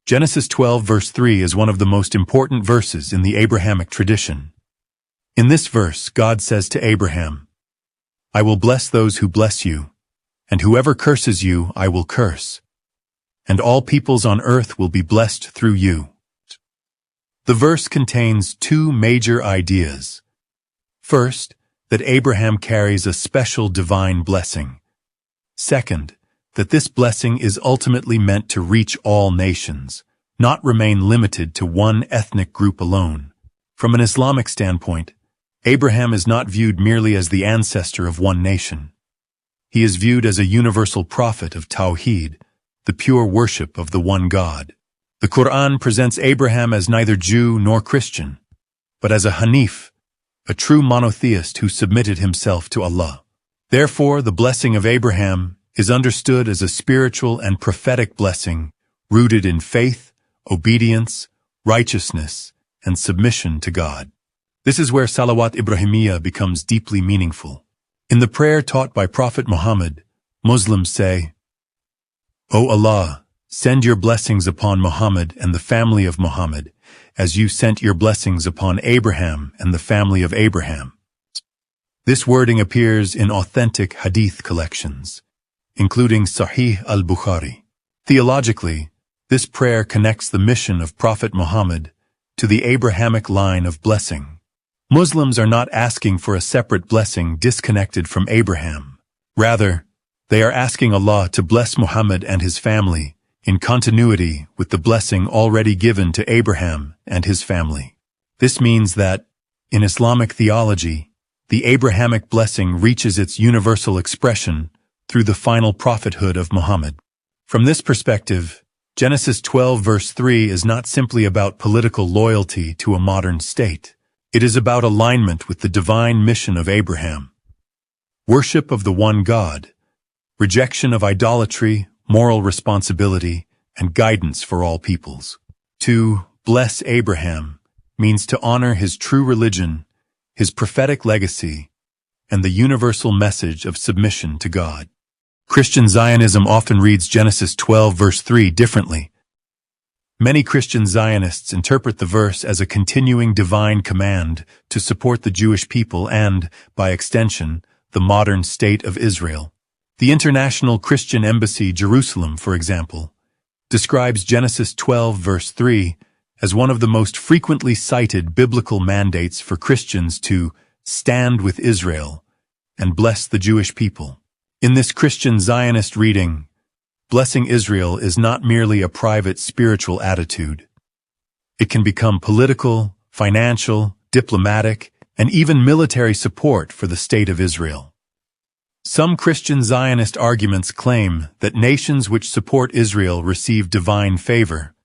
Genesis 12 verse 3 is one of the most important verses in the Abrahamic tradition. In this verse, God says to Abraham, "I will bless those who bless you, and whoever curses you I will curse. And all peoples on earth will be blessed through you." The verse contains two major ideas. First, that Abraham carries a special divine blessing. Second, that this blessing is ultimately meant to reach all nations, not remain limited to one ethnic group alone. From an Islamic standpoint, Abraham is not viewed merely as the ancestor of one nation. He is viewed as a universal prophet of tawḥīd, the pure worship of the one God. The Qur'an presents Abraham as neither Jew nor Christian, but as a ḥanīf, a true monotheist who submitted himself to Allah. Therefore, the blessing of Abraham is understood as a spiritual and prophetic blessing rooted in faith, obedience, righteousness, and submission to God. This is where Salawat Ibrahimiyya becomes deeply meaningful. In the prayer taught by Prophet Muhammad, Muslims say, "O Allah, send your blessings upon Muhammad and the family of Muhammad, as you sent your blessings upon Abraham and the family of Abraham." This wording appears in authentic hadith collections, including Sahih al-Bukhari. Theologically, this prayer connects the mission of Prophet Muhammad to the Abrahamic line of blessing. Muslims are not asking for a separate blessing disconnected from Abraham. Rather, they are asking Allah to bless Muhammad and his family in continuity with the blessing already given to Abraham and his family. This means that, in Islamic theology, the Abrahamic blessing reaches its universal expression through the final prophethood of Muhammad. From this perspective, Genesis 12 verse 3 is not simply about political loyalty to a modern state. It is about alignment with the divine mission of Abraham. Worship of the one God, rejection of idolatry, moral responsibility, and guidance for all peoples. To bless Abraham means to honor his true religion, his prophetic legacy, and the universal message of submission to God. Christian Zionism often reads Genesis 12 verse 3 differently. Many Christian Zionists interpret the verse as a continuing divine command to support the Jewish people and, by extension, the modern state of Israel. The International Christian Embassy, Jerusalem, for example, describes Genesis 12 verse 3 as one of the most frequently cited biblical mandates for Christians to stand with Israel and bless the Jewish people. In this Christian Zionist reading, blessing Israel is not merely a private spiritual attitude. It can become political, financial, diplomatic, and even military support for the state of Israel. Some Christian Zionist arguments claim that nations which support Israel receive divine favor,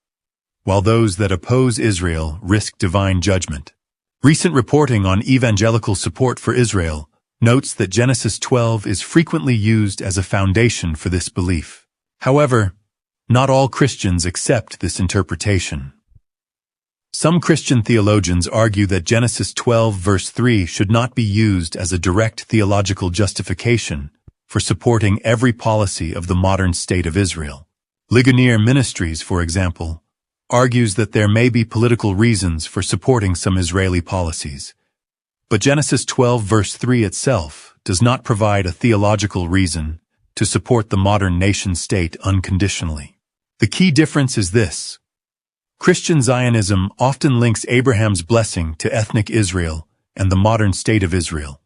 while those that oppose Israel risk divine judgment. Recent reporting on evangelical support for Israel notes that Genesis 12 is frequently used as a foundation for this belief. However, not all Christians accept this interpretation. Some Christian theologians argue that Genesis 12 verse 3 should not be used as a direct theological justification for supporting every policy of the modern state of Israel. Ligonier Ministries, for example, argues that there may be political reasons for supporting some Israeli policies. But Genesis 12 verse 3 itself does not provide a theological reason to support the modern nation-state unconditionally. The key difference is this. Christian Zionism often links Abraham's blessing to ethnic Israel and the modern state of Israel,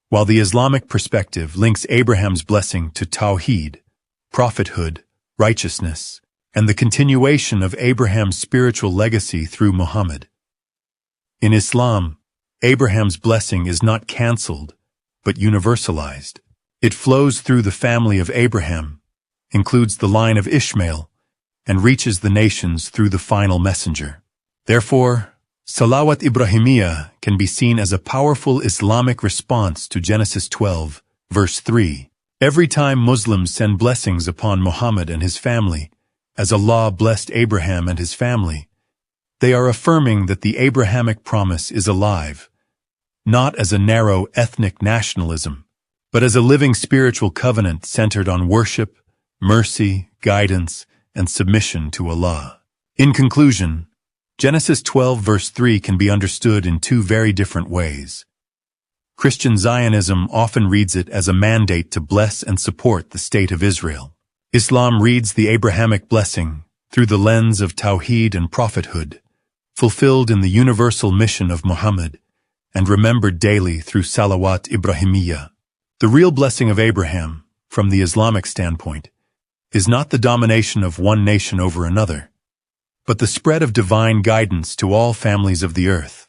while the Islamic perspective links Abraham's blessing to tawḥīd, prophethood, righteousness, and the continuation of Abraham's spiritual legacy through Muhammad. In Islam, Abraham's blessing is not cancelled, but universalized. It flows through the family of Abraham, includes the line of Ishmael, and reaches the nations through the final messenger. Therefore, Salawat Ibrahimiyya can be seen as a powerful Islamic response to Genesis 12, verse 3. Every time Muslims send blessings upon Muhammad and his family, as Allah blessed Abraham and his family, they are affirming that the Abrahamic promise is alive, not as a narrow ethnic nationalism, but as a living spiritual covenant centered on worship, mercy, guidance, and submission to Allah. In conclusion, Genesis 12 verse 3 can be understood in two very different ways. Christian Zionism often reads it as a mandate to bless and support the state of Israel. Islam reads the Abrahamic blessing through the lens of tawḥīd and prophethood, fulfilled in the universal mission of Muhammad, and remembered daily through salawat Ibrahimiyya. The real blessing of Abraham, from the Islamic standpoint, is not the domination of one nation over another, but the spread of divine guidance to all families of the earth.